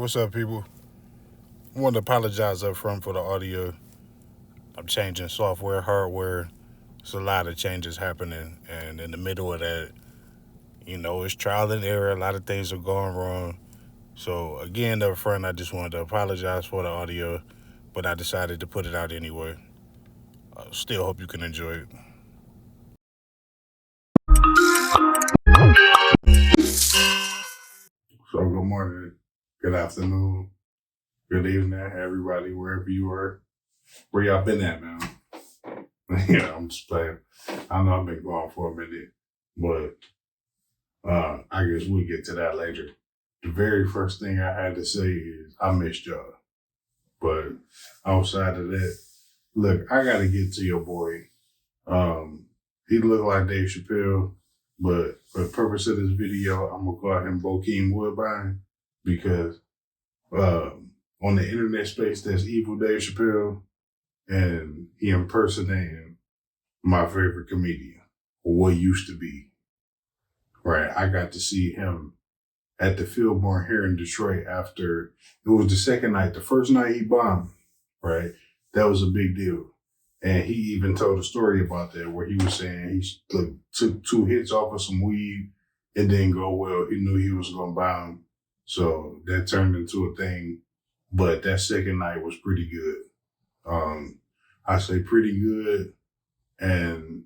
What's up, people? I want to apologize up front for the audio. I'm changing software, hardware. There's a lot of changes happening, and in the middle of that, it's trial and error. A lot of things are going wrong. So again, up front, I just wanted to apologize for the audio, but I decided to put it out anyway. Still hope you can enjoy it. So good morning, good afternoon, good evening, everybody, wherever you are. Where y'all been at, man? I'm just playing. I know I've been gone for a minute, but I guess we'll get to that later. The very first thing I had to say is I missed y'all. But outside of that, look, I gotta get to your boy. He looked like Dave Chappelle, but for the purpose of this video, I'm gonna call him Bokeem Woodbine because on the internet space, there's evil Dave Chappelle, and he impersonating my favorite comedian, or what used to be. Right, I got to see him at the Fillmore here in Detroit after it was the second night. The first night he bombed, right? That was a big deal. And he even told a story about that where he was saying he took 2 hits off of some weed. It didn't go well. He knew he was going to bomb. So that turned into a thing. But that second night was pretty good. I say pretty good. And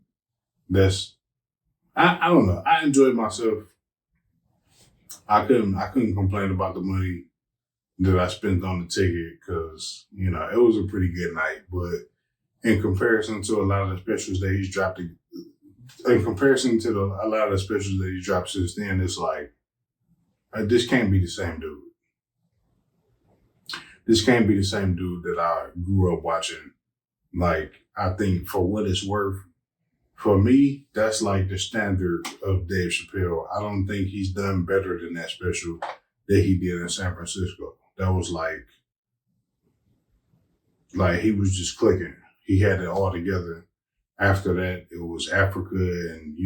I don't know. I enjoyed myself. I couldn't complain about the money that I spent on the ticket because, it was a pretty good night. But in comparison to a lot of the specials that he's dropped, in comparison to a lot of the specials that he's dropped since then, it's like, this can't be the same dude. This can't be the same dude that I grew up watching. Like, I think for what it's worth, for me, that's like the standard of Dave Chappelle. I don't think he's done better than that special that he did in San Francisco. That was like he was just clicking. He had it all together. After that, it was Africa, and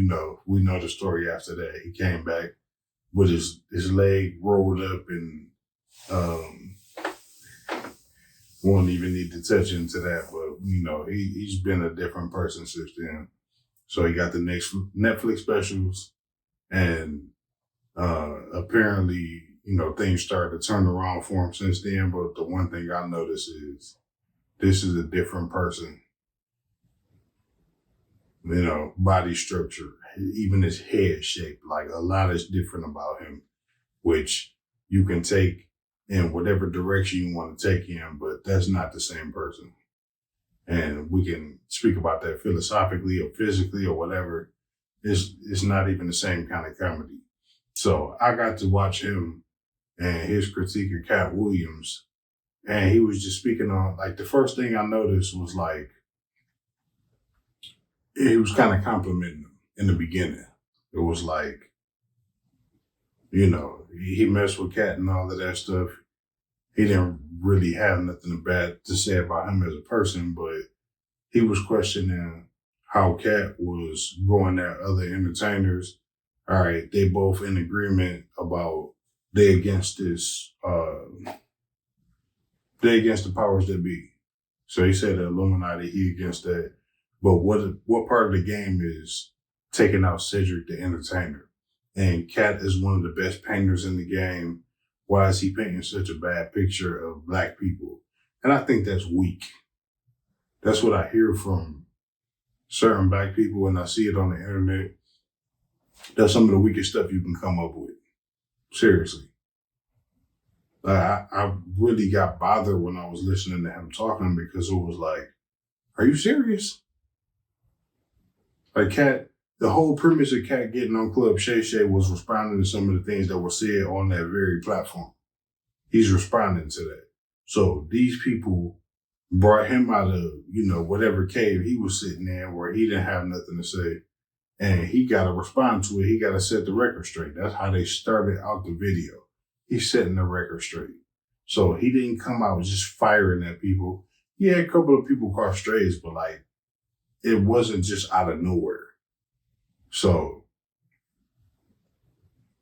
we know the story after that. He came back with his leg rolled up, and won't even need to touch into that. But he's been a different person since then. So he got the next Netflix specials, and apparently, things started to turn around for him since then. But the one thing I noticed is this is a different person. Body structure, even his head shape, like a lot is different about him, which you can take in whatever direction you want to take him, but that's not the same person. And we can speak about that philosophically or physically or whatever. It's not even the same kind of comedy. So I got to watch him and his critique of Katt Williams. And he was just speaking on, like, the first thing I noticed was like, he was kind of complimenting him in the beginning. It was like, he messed with Katt and all of that stuff. He didn't really have nothing bad to say about him as a person, but he was questioning how Katt was going at other entertainers. All right, they both in agreement about they against this, they against the powers that be. So he said the Illuminati, he against that. But what part of the game is taking out Cedric the Entertainer? And Katt is one of the best painters in the game. Why is he painting such a bad picture of Black people? And I think that's weak. That's what I hear from certain Black people when I see it on the internet. That's some of the weakest stuff you can come up with. Seriously. I really got bothered when I was listening to him talking because it was like, are you serious? Like Katt, the whole premise of Katt getting on Club Shay Shay was responding to some of the things that were said on that very platform. He's responding to that. So these people brought him out of, whatever cave he was sitting in where he didn't have nothing to say. And he got to respond to it. He got to set the record straight. That's how they started out the video. He's setting the record straight. So he didn't come out just firing at people. He had a couple of people caught strays, but it wasn't just out of nowhere. So,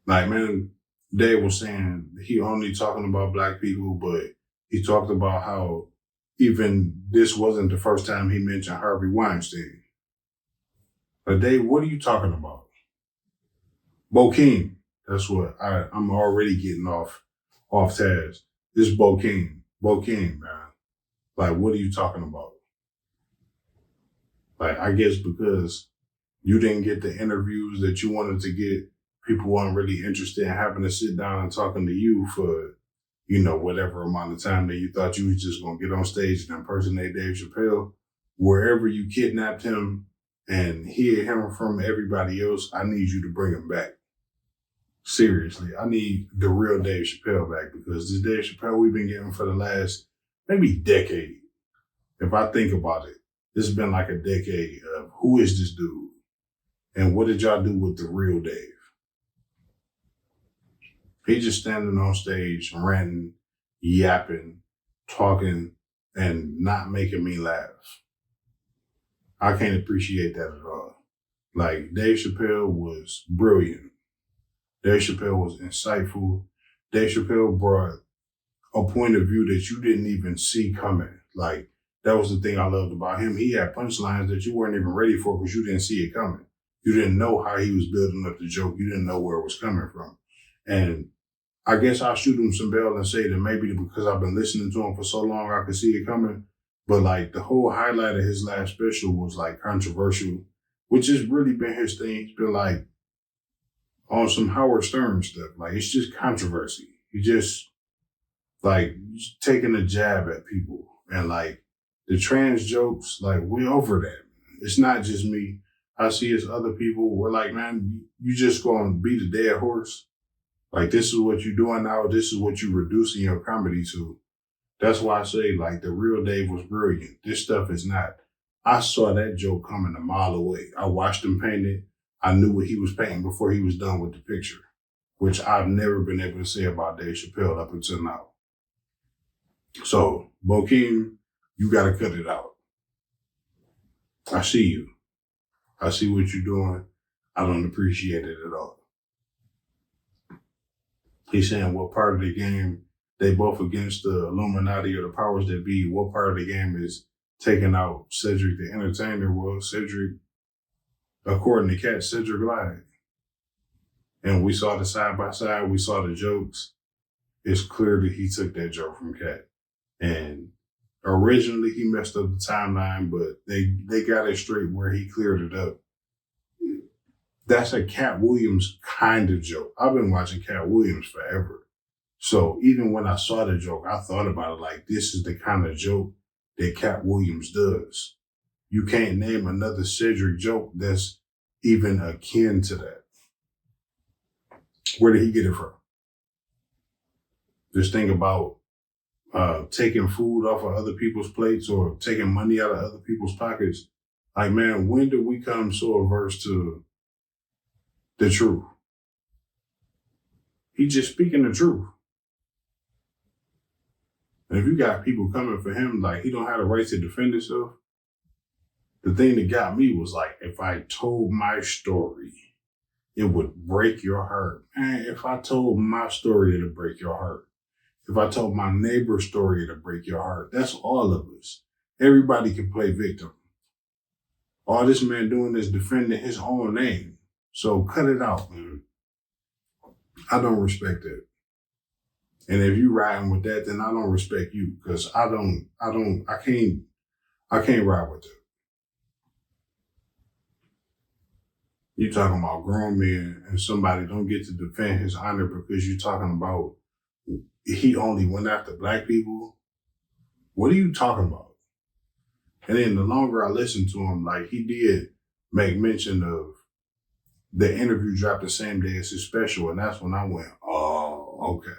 man, Dave was saying he only talking about black people, but he talked about how even this wasn't the first time he mentioned Harvey Weinstein. But Dave, what are you talking about? Bokeem. That's what I'm already getting off task. This Bokeem. Bokeem, man. Like, what are you talking about? Like, I guess because you didn't get the interviews that you wanted to get, people weren't really interested in having to sit down and talking to you for, whatever amount of time that you thought you was just going to get on stage and impersonate Dave Chappelle. Wherever you kidnapped him and hid him from everybody else, I need you to bring him back. Seriously, I need the real Dave Chappelle back, because this Dave Chappelle we've been getting for the last maybe decade. If I think about it, this has been like a decade of who is this dude? And what did y'all do with the real Dave? He just standing on stage, ranting, yapping, talking, and not making me laugh. I can't appreciate that at all. Like, Dave Chappelle was brilliant. Dave Chappelle was insightful. Dave Chappelle brought a point of view that you didn't even see coming. Like, that was the thing I loved about him. He had punchlines that you weren't even ready for because you didn't see it coming. You didn't know how he was building up the joke. You didn't know where it was coming from. And I guess I'll shoot him some bail and say that maybe because I've been listening to him for so long, I could see it coming. But like, the whole highlight of his last special was like controversial, which has really been his thing. He's been like on some Howard Stern stuff. Like, it's just controversy. He just like taking a jab at people. And like the trans jokes, like, we're over that. It's not just me. I see it's other people. We're like, man, you just going to beat a dead horse. Like, this is what you're doing now. This is what you're reducing your comedy to. That's why I say, like, the real Dave was brilliant. This stuff is not. I saw that joke coming a mile away. I watched him paint it. I knew what he was painting before he was done with the picture, which I've never been able to say about Dave Chappelle up until now. So, Bokeem, you got to cut it out. I see you. I see what you're doing. I don't appreciate it at all. He's saying what part of the game they both against the Illuminati or the powers that be. What part of the game is taking out Cedric the Entertainer? Well, Cedric, according to Katt, Cedric lied. And we saw the side by side. We saw the jokes. It's clear that he took that joke from Katt. And originally he messed up the timeline, but they got it straight where he cleared it up. That's a Katt Williams kind of joke. I've been watching Katt Williams forever. So even when I saw the joke, I thought about it like, this is the kind of joke that Katt Williams does. You can't name another Cedric joke that's even akin to that. Where did he get it from? This thing about taking food off of other people's plates or taking money out of other people's pockets. Like, man, when did we come so averse to the truth? He's just speaking the truth. And if you got people coming for him, like, he don't have the right to defend himself. The thing that got me was like, if I told my story, it would break your heart. Man, if I told my story, it'd break your heart. If I told my neighbor's story, it'd break your heart. That's all of us. Everybody can play victim. All this man doing is defending his own name. So cut it out, man. I don't respect it. And if you riding with that, then I don't respect you, because I can't ride with it. You talking about grown men and somebody don't get to defend his honor because you're talking about he only went after black people. What are you talking about? And then the longer I listened to him, like, he did make mention of the interview dropped the same day as his special. And that's when I went, oh, okay.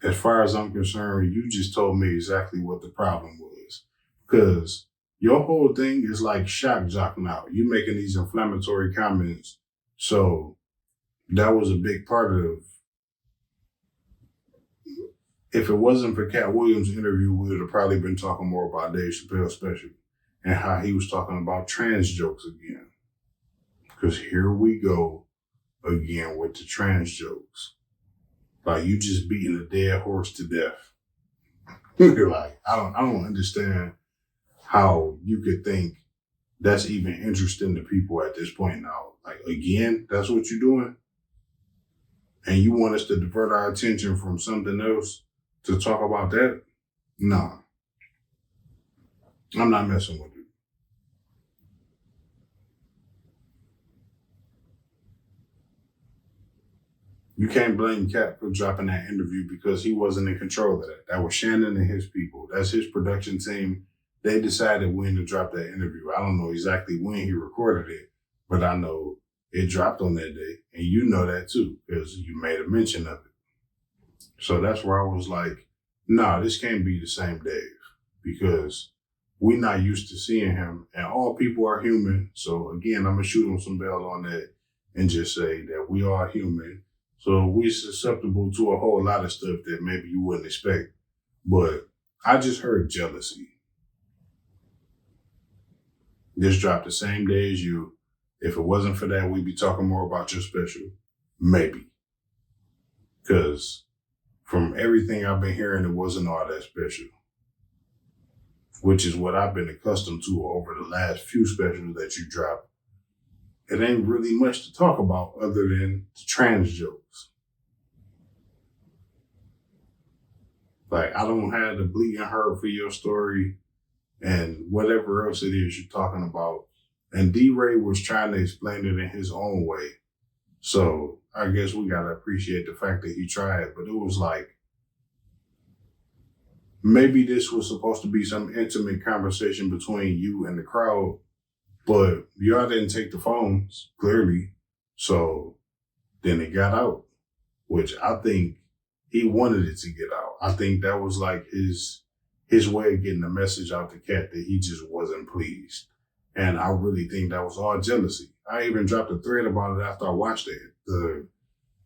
As far as I'm concerned, you just told me exactly what the problem was. Because your whole thing is like shock jock now. You making these inflammatory comments. So that was a big part of, if it wasn't for Katt Williams' interview, we would have probably been talking more about Dave Chappelle's special and how he was talking about trans jokes again. Because here we go again with the trans jokes. Like, you just beating a dead horse to death. Like, I don't understand how you could think that's even interesting to people at this point now. Like, again, that's what you're doing? And you want us to divert our attention from something else to talk about that? Nah. I'm not messing with it. You can't blame Katt for dropping that interview because he wasn't in control of that. That was Shannon and his people. That's his production team. They decided when to drop that interview. I don't know exactly when he recorded it, but I know it dropped on that day. And you know that too, because you made a mention of it. So that's where I was like, nah, this can't be the same Dave, because we're not used to seeing him, and all people are human. So again, I'm gonna shoot him some bell on that and just say that we are human. So we're susceptible to a whole lot of stuff that maybe you wouldn't expect. But I just heard jealousy. This dropped the same day as you. If it wasn't for that, we'd be talking more about your special. Maybe. Because from everything I've been hearing, it wasn't all that special. Which is what I've been accustomed to over the last few specials that you dropped. It ain't really much to talk about other than the trans jokes. Like, I don't have the bleeding heart for your story and whatever else it is you're talking about. And D-Ray was trying to explain it in his own way. So I guess we got to appreciate the fact that he tried. But it was like, maybe this was supposed to be some intimate conversation between you and the crowd, but y'all didn't take the phones, clearly. So then it got out, which I think he wanted it to get out. I think that was like his way of getting the message out to Katt that he just wasn't pleased. And I really think that was all jealousy. I even dropped a thread about it after I watched it. The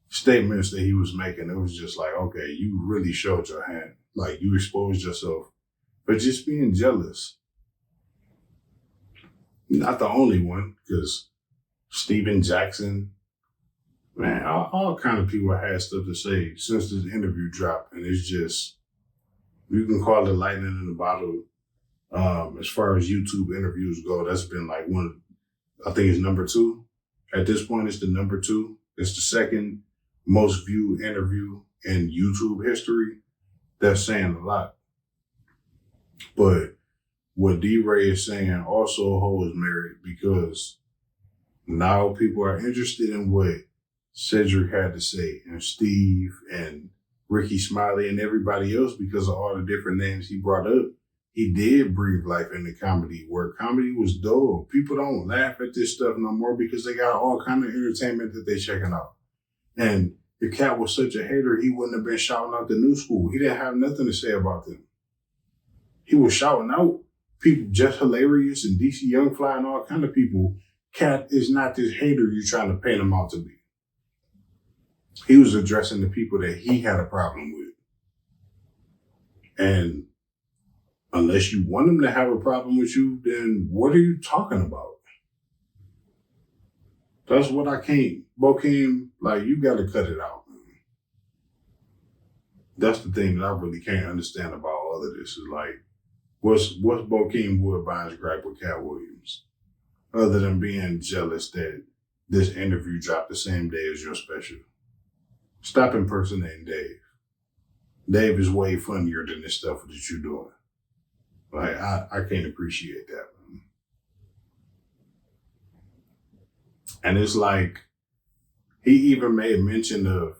statements that he was making, it was just like, okay, you really showed your hand. Like, you exposed yourself. But just being jealous. Not the only one, because Steven Jackson, man, all kind of people had stuff to say since this interview dropped. And it's just, you can call it lightning in the bottle. As far as YouTube interviews go, that's been like I think it's number 2. At this point, it's the number 2. It's the second most viewed interview in YouTube history. That's saying a lot. But what D-Ray is saying also holds merit, because now people are interested in what Cedric had to say, and Steve and Ricky Smiley and everybody else, because of all the different names he brought up. He did breathe life into comedy, where comedy was dull. People don't laugh at this stuff no more because they got all kind of entertainment that they checking out. And if Katt was such a hater, he wouldn't have been shouting out the new school. He didn't have nothing to say about them. He was shouting out people just hilarious and DC Young Fly and all kind of people. Katt is not this hater you're trying to paint him out to be. He was addressing the people that he had a problem with. And unless you want him to have a problem with you, then what are you talking about? That's what I can't. Bokeem, like, you got to cut it out, man. That's the thing that I really can't understand about all of this, is like, what's Bokeem Woodbine's gripe with Katt Williams? Other than being jealous that this interview dropped the same day as your special. Stop impersonating Dave. Dave is way funnier than this stuff that you're doing. Like, I can't appreciate that, man. And it's like, he even made mention of,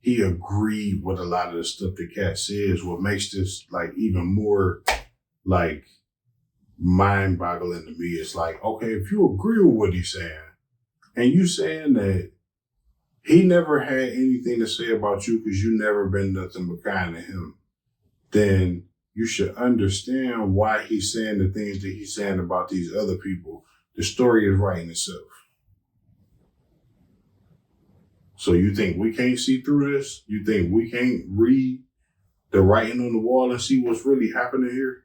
he agreed with a lot of the stuff that Katt says, what makes this like even more like mind-boggling to me. It's like, okay, if you agree with what he's saying, and you saying that he never had anything to say about you because you never been nothing but kind to him, then you should understand why he's saying the things that he's saying about these other people. The story is writing itself. So you think we can't see through this? You think we can't read the writing on the wall and see what's really happening here?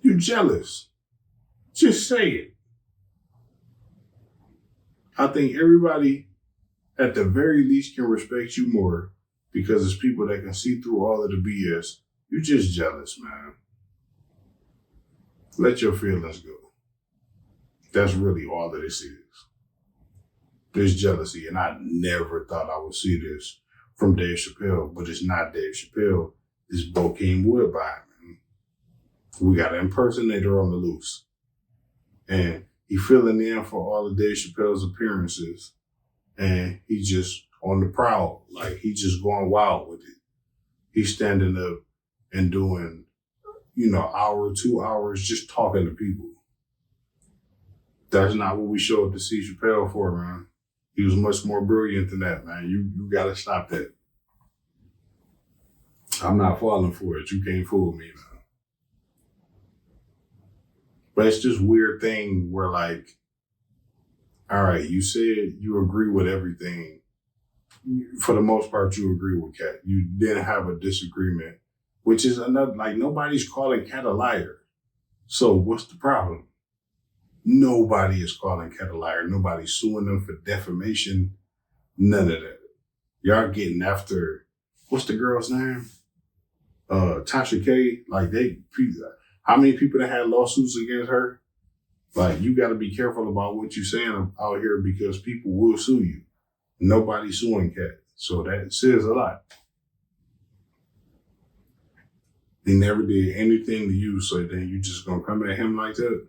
You're jealous. Just say it. I think everybody at the very least can respect you more because it's people that can see through all of the BS. You're just jealous, man. Let your feelings go. That's really all that this is. There's jealousy, and I never thought I would see this from Dave Chappelle, but it's not Dave Chappelle. It's Bokeem Woodbine. We got an impersonator on the loose, and he filling in for all of Dave Chappelle's appearances, and he just on the prowl, like he just going wild with it. He's standing up and doing, hour, 2 hours just talking to people. That's not what we showed up to see Chappelle for, man. He was much more brilliant than that, man. You gotta stop that. I'm not falling for it. You can't fool me, man. But it's this weird thing where, like, all right, you said you agree with everything. For the most part, you agree with Katt. You didn't have a disagreement, which is another, like, nobody's calling Katt a liar. So what's the problem? Nobody is calling Katt a liar. Nobody's suing them for defamation. None of that. Y'all getting after, what's the girl's name? Tasha K. Like, how many people that had lawsuits against her? Like, you got to be careful about what you're saying out here because people will sue you. Nobody's suing Katt. So that says a lot. He never did anything to you, so then you just gonna come at him like that?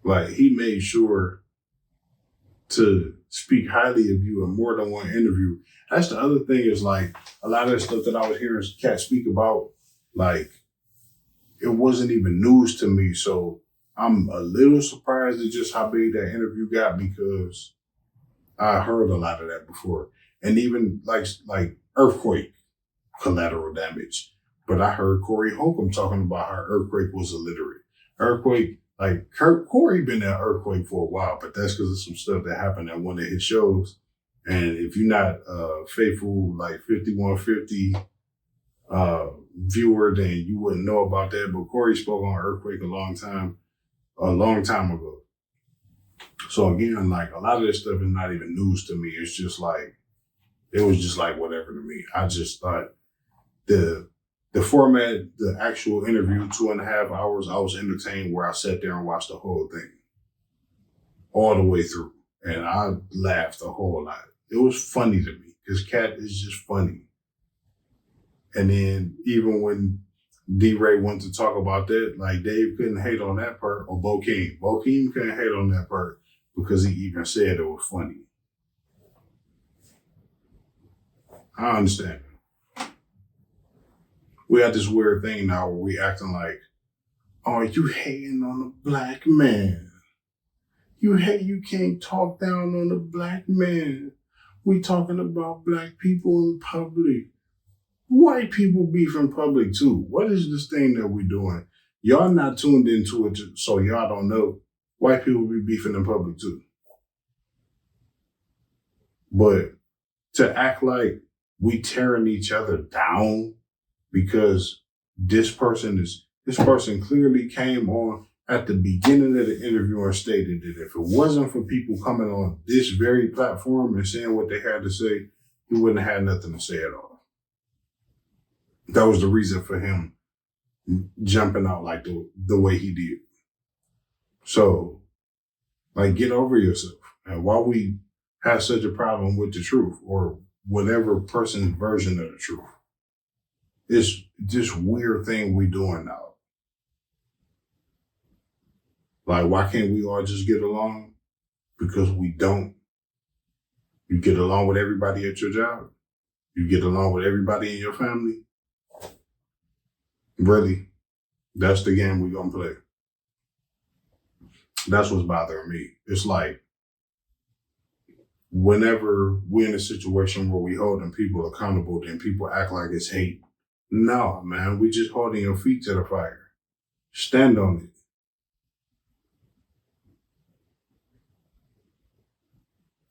Like, he made sure to speak highly of you in more than one interview. That's the other thing is, like, a lot of the stuff that I was hearing Katt speak about, like, it wasn't even news to me. So I'm a little surprised at just how big that interview got because I heard a lot of that before. And even like earthquake collateral damage. But I heard Corey Holcomb talking about how Earthquake was illiterate. Earthquake, like Corey been at Earthquake for a while, but that's because of some stuff that happened at one of his shows. And if you're not faithful, like 5150 viewer, then you wouldn't know about that. But Corey spoke on Earthquake a long time ago. So again, like a lot of this stuff is not even news to me. It's just like, it was just like whatever to me. I just thought the format, the actual interview, 2.5 hours, I was entertained where I sat there and watched the whole thing all the way through. And I laughed a whole lot. It was funny to me because Katt is just funny. And then even when D-Ray went to talk about that, like Dave couldn't hate on that part, or Bokeem. Bokeem couldn't hate on that part because he even said it was funny. I understand. We got this weird thing now where we acting like, oh, you hating on a black man. You can't talk down on a black man. We talking about black people in public. White people beef in public too. What is this thing that we're doing? Y'all not tuned into it, so y'all don't know. White people be beefing in public too. But to act like we tearing each other down because this person clearly came on at the beginning of the interview and stated that if it wasn't for people coming on this very platform and saying what they had to say, he wouldn't have had nothing to say at all. That was the reason for him jumping out like the way he did. So, like, get over yourself. And why we have such a problem with the truth or whatever person's version of the truth. It's this weird thing we doing now. Like, why can't we all just get along? Because we don't. You get along with everybody at your job. You get along with everybody in your family. Really, that's the game we're going to play. That's what's bothering me. It's like, whenever we're in a situation where we holding people accountable, then people act like it's hate. No, man, we just holding your feet to the fire. Stand on it.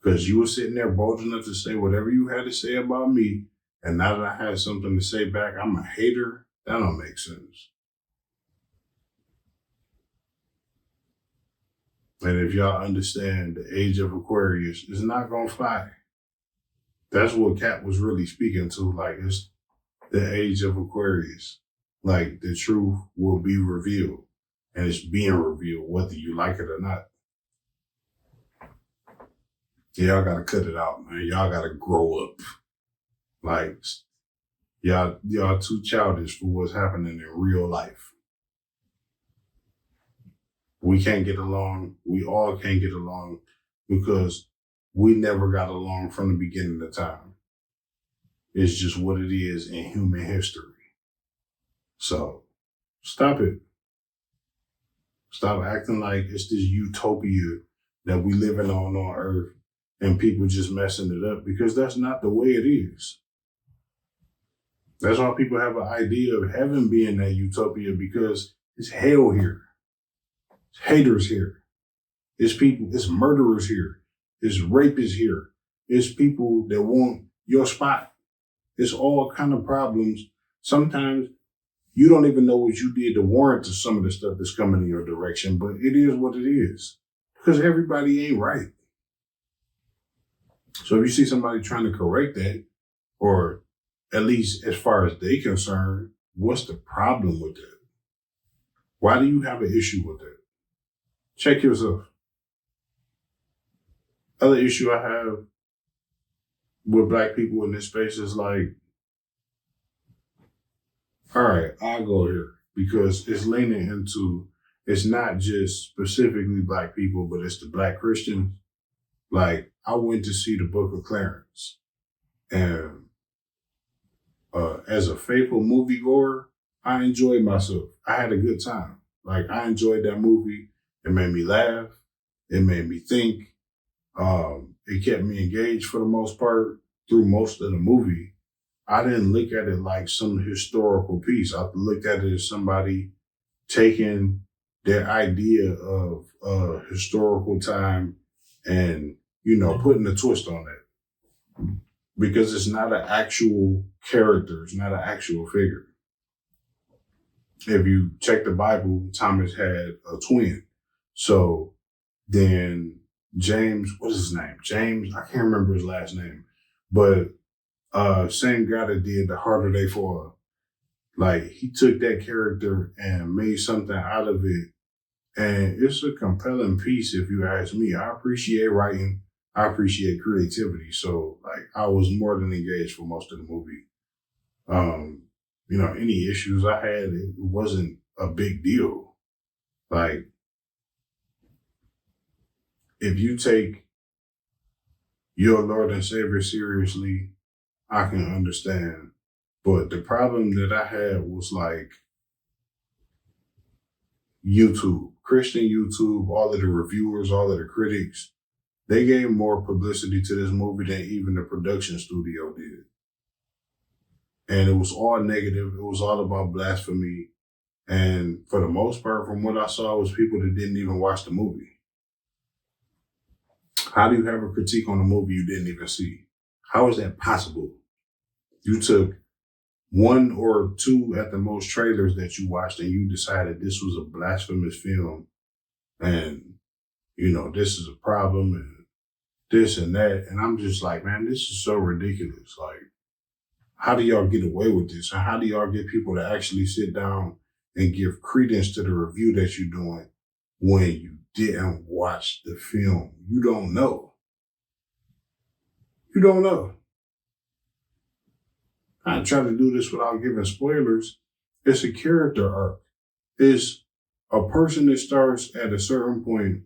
Because you were sitting there bold enough to say whatever you had to say about me, and now that I had something to say back, I'm a hater. That don't make sense. And if y'all understand the age of Aquarius, it's not going to fly. That's what Katt was really speaking to. Like, it's the age of Aquarius. Like, the truth will be revealed. And it's being revealed, whether you like it or not. Y'all got to cut it out, man. Y'all got to grow up. Like, y'all too childish for what's happening in real life. We can't get along. We all can't get along because we never got along from the beginning of time. It's just what it is in human history. So stop it. Stop acting like it's this utopia that we living on Earth and people just messing it up, because that's not the way it is. That's why people have an idea of heaven being that utopia, because it's hell here. It's haters here. It's people, it's murderers here. It's rapists here. It's people that want your spot. It's all kind of problems. Sometimes you don't even know what you did to warrant to some of the stuff that's coming in your direction, but it is what it is, because everybody ain't right. So if you see somebody trying to correct that, or at least as far as they concerned, what's the problem with that? Why do you have an issue with that? Check yourself. Other issue I have with Black people in this space is like, all right, I'll go here, because it's leaning into, it's not just specifically Black people, but it's the Black Christians. Like, I went to see the Book of Clarence, and as a faithful moviegoer, I enjoyed myself. I had a good time. Like, I enjoyed that movie. It made me laugh. It made me think. It kept me engaged for the most part through most of the movie. I didn't look at it like some historical piece. I looked at it as somebody taking their idea of historical time and, putting a twist on it. Because it's not an actual character. It's not an actual figure. If you check the Bible, Thomas had a twin. So then James, what is his name? James, I can't remember his last name. But same guy that did The Harder They Fall. Like, he took that character and made something out of it. And it's a compelling piece, if you ask me. I appreciate writing. I appreciate creativity. So, like, I was more than engaged for most of the movie. Any issues I had, it wasn't a big deal. Like, if you take your Lord and Savior seriously, I can understand. But the problem that I had was like YouTube, Christian YouTube, all of the reviewers, all of the critics, they gave more publicity to this movie than even the production studio did. And it was all negative. It was all about blasphemy. And for the most part, from what I saw, it was people that didn't even watch the movie. How do you have a critique on a movie you didn't even see? How is that possible? You took one or two at the most trailers that you watched and you decided this was a blasphemous film and, this is a problem and this and that. And I'm just like, man, this is so ridiculous. Like, how do y'all get away with this? And how do y'all get people to actually sit down and give credence to the review that you're doing when you didn't watch the film? You don't know. You don't know. I try to do this without giving spoilers. It's a character arc. It's a person that starts at a certain point,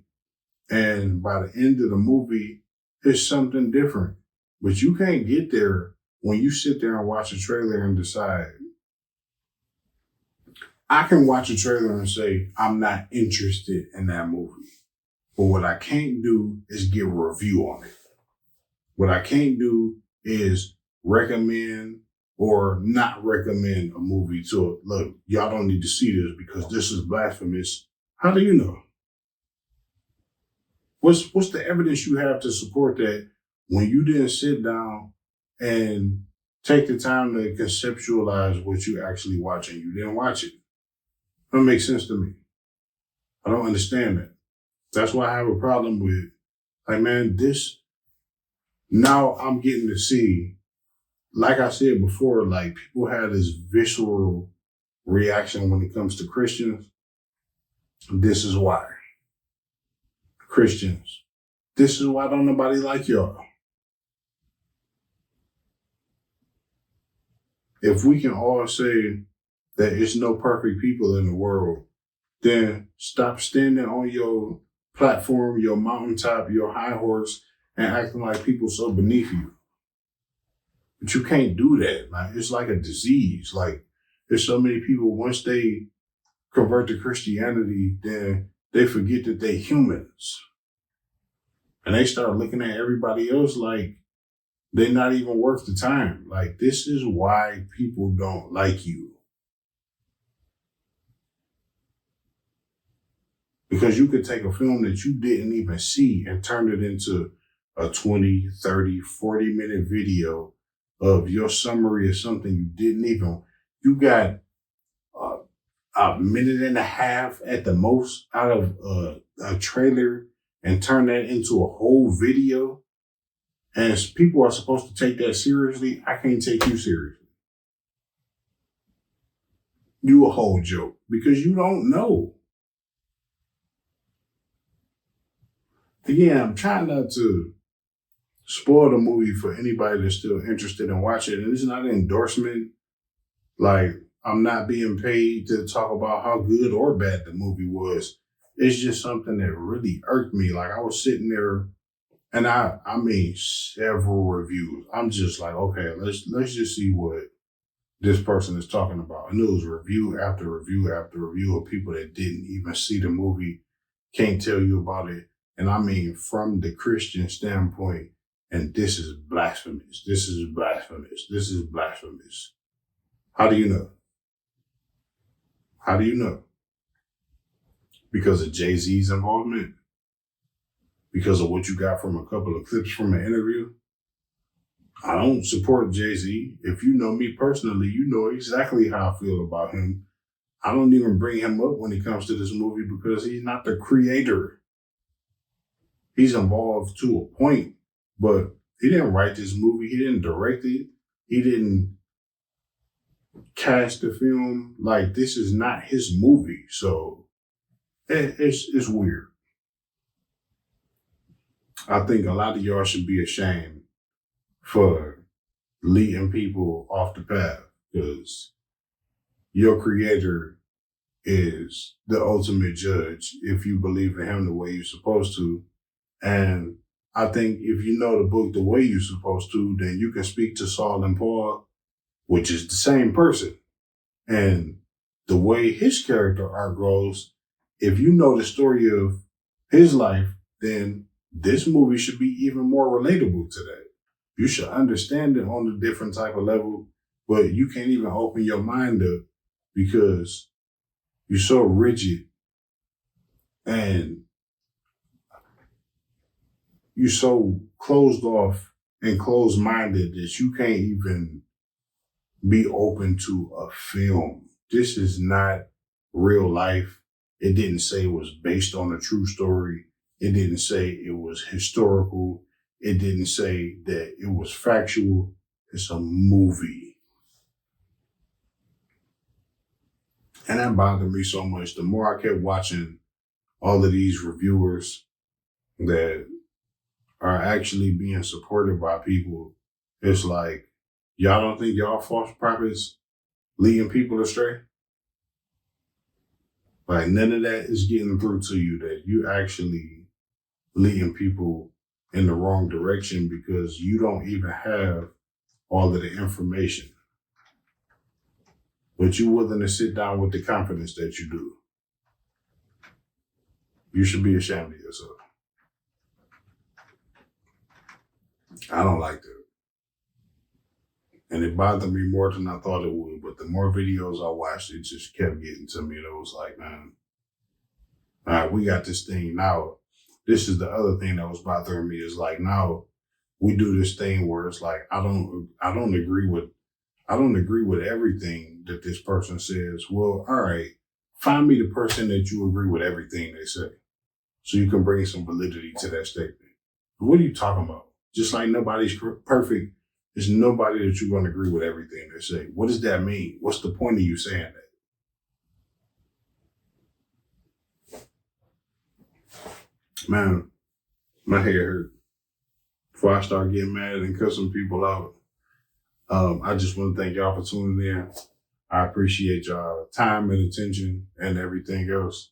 and by the end of the movie, it's something different. But you can't get there when you sit there and watch a trailer and decide. I can watch a trailer and say, I'm not interested in that movie. But what I can't do is give a review on it. What I can't do is recommend or not recommend a movie to, look, y'all don't need to see this because this is blasphemous. How do you know? What's the evidence you have to support that when you didn't sit down and take the time to conceptualize what you're actually watching? You didn't watch it. That makes sense to me. I don't understand that. That's why I have a problem with, like, man, this, now I'm getting to see, like I said before, like, people have this visceral reaction when it comes to Christians. This is why. Christians, this is why don't nobody like y'all. If we can all say that it's no perfect people in the world, then stop standing on your platform, your mountaintop, your high horse, and acting like people so beneath you. But you can't do that. Like, it's like a disease. Like, there's so many people, once they convert to Christianity, then they forget that they're humans. And they start looking at everybody else like they're not even worth the time. Like, this is why people don't like you. Because you could take a film that you didn't even see and turn it into a 20, 30, 40-minute video of your summary of something you didn't even, you got a minute and a half at the most out of a trailer and turn that into a whole video. And as people are supposed to take that seriously, I can't take you seriously. You a whole joke because you don't know. Again, I'm trying not to spoil the movie for anybody that's still interested in watching it. And it's not an endorsement. Like, I'm not being paid to talk about how good or bad the movie was. It's just something that really irked me. Like, I was sitting there and I made several reviews. I'm just like, okay, let's just see what this person is talking about. And it was review after review after review of people that didn't even see the movie, can't tell you about it. And I mean, from the Christian standpoint, and this is blasphemous. This is blasphemous. This is blasphemous. How do you know? How do you know? Because of Jay-Z's involvement? Because of what you got from a couple of clips from an interview? I don't support Jay-Z. If you know me personally, you know exactly how I feel about him. I don't even bring him up when it comes to this movie because he's not the creator. He's involved to a point, but he didn't write this movie. He didn't direct it. He didn't cast the film. Like, this is not his movie. So it's weird. I think a lot of y'all should be ashamed for leading people off the path because your creator is the ultimate judge if you believe in him the way you're supposed to. And I think if you know the book the way you're supposed to, then you can speak to Saul and Paul, which is the same person. And the way his character arc goes, if you know the story of his life, then this movie should be even more relatable to that. You should understand it on a different type of level, but you can't even open your mind up because you're so rigid and you're so closed off and closed-minded that you can't even be open to a film. This is not real life. It didn't say it was based on a true story. It didn't say it was historical. It didn't say that it was factual. It's a movie. And that bothered me so much. The more I kept watching all of these reviewers that are actually being supported by people, it's like, y'all don't think y'all false prophets leading people astray? Like, none of that is getting through to you that you actually leading people in the wrong direction because you don't even have all of the information. But you're willing to sit down with the confidence that you do. You should be ashamed of yourself. I don't like that. And it bothered me more than I thought it would. But the more videos I watched, it just kept getting to me. And it was like, man, all right, we got this thing. Now, this is the other thing that was bothering me is like, now we do this thing where it's like, I don't agree with everything that this person says. Well, all right, find me the person that you agree with everything they say. so you can bring some validity to that statement. What are you talking about? Just like nobody's perfect, there's nobody that you're going to agree with everything they say. What does that mean? What's the point of you saying that? Man, my head hurt. Before I start getting mad and cussing people out, I just want to thank y'all for tuning in. I appreciate y'all time and attention and everything else.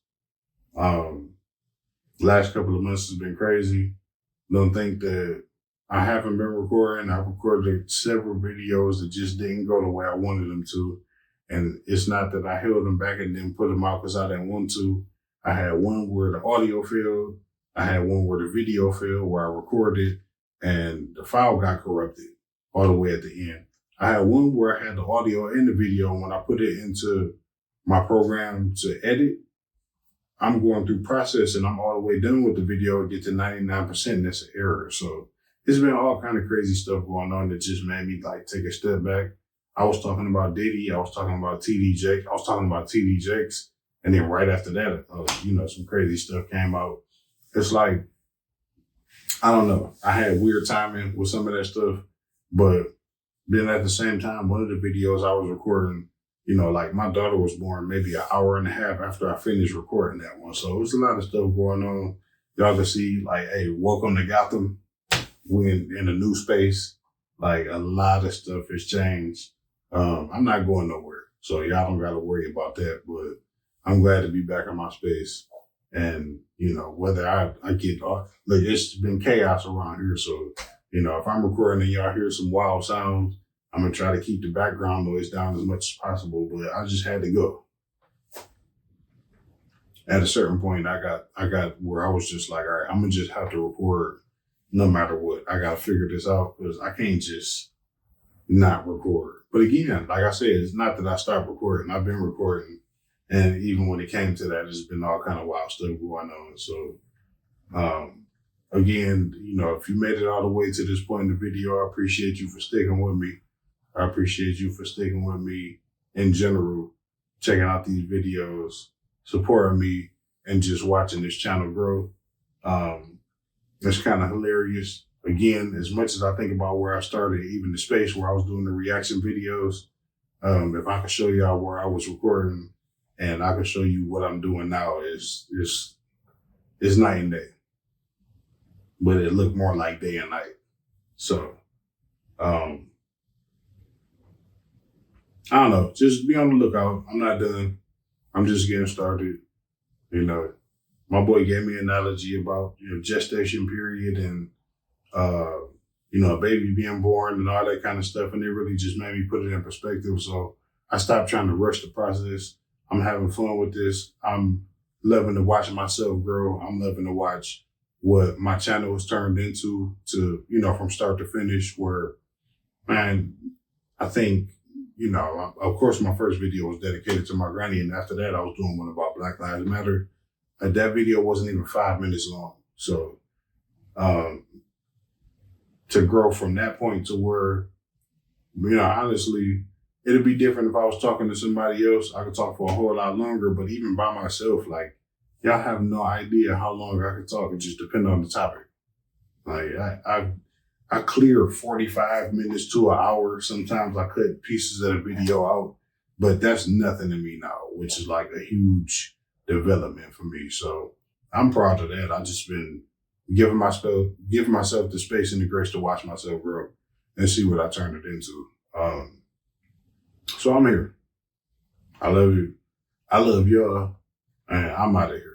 Last couple of months has been crazy. Don't think that I haven't been recording. I've recorded several videos that just didn't go the way I wanted them to. And it's not that I held them back and didn't put them out because I didn't want to. I had one where the audio failed. I had one where the video failed, where I recorded and the file got corrupted all the way at the end. I had one where I had the audio and the video. And when I put it into my program to edit, I'm going through process and I'm all the way done with the video and get to 99% and that's an error. So it's been all kind of crazy stuff going on that just made me like take a step back. I was talking about Diddy. I was talking about TD Jakes. I was talking about TD Jakes. And then right after that, some crazy stuff came out. It's like, I don't know. I had weird timing with some of that stuff, but then at the same time, one of the videos I was recording, like my daughter was born maybe an hour and a half after I finished recording that one. So there's a lot of stuff going on. Y'all can see like, hey, welcome to Gotham. We're in a new space. Like a lot of stuff has changed. I'm not going nowhere. So y'all don't got to worry about that, but I'm glad to be back in my space. And, whether I get off, like it's been chaos around here. So, if I'm recording and y'all hear some wild sounds, I'm going to try to keep the background noise down as much as possible, but I just had to go. At a certain point, I got where I was just like, all right, I'm going to just have to record no matter what. I got to figure this out because I can't just not record. But again, like I said, it's not that I stopped recording. I've been recording. And even when it came to that, it's been all kind of wild stuff going on. So, again, if you made it all the way to this point in the video, I appreciate you for sticking with me. I appreciate you for sticking with me in general, checking out these videos, supporting me, and just watching this channel grow. It's kind of hilarious. Again, as much as I think about where I started, even the space where I was doing the reaction videos, if I could show y'all where I was recording and I can show you what I'm doing now, is night and day. But it looked more like day and night. So, I don't know. Just be on the lookout. I'm not done. I'm just getting started. My boy gave me an analogy about gestation period and a baby being born and all that kind of stuff, and it really just made me put it in perspective. So I stopped trying to rush the process. I'm having fun with this. I'm loving to watch myself grow. I'm loving to watch what my channel has turned into from start to finish. Where, man, I think. Of course, my first video was dedicated to my granny, and after that, I was doing one about Black Lives Matter. That video wasn't even 5 minutes long. So, to grow from that point to where, honestly, it'd be different if I was talking to somebody else. I could talk for a whole lot longer, but even by myself, like, y'all have no idea how long I could talk. It just depends on the topic. Like, I clear 45 minutes to an hour. Sometimes I cut pieces of the video out, but that's nothing to me now, which is like a huge development for me. So I'm proud of that. I just been giving myself the space and the grace to watch myself grow and see what I turn it into. So I'm here. I love you. I love y'all, and I'm out of here.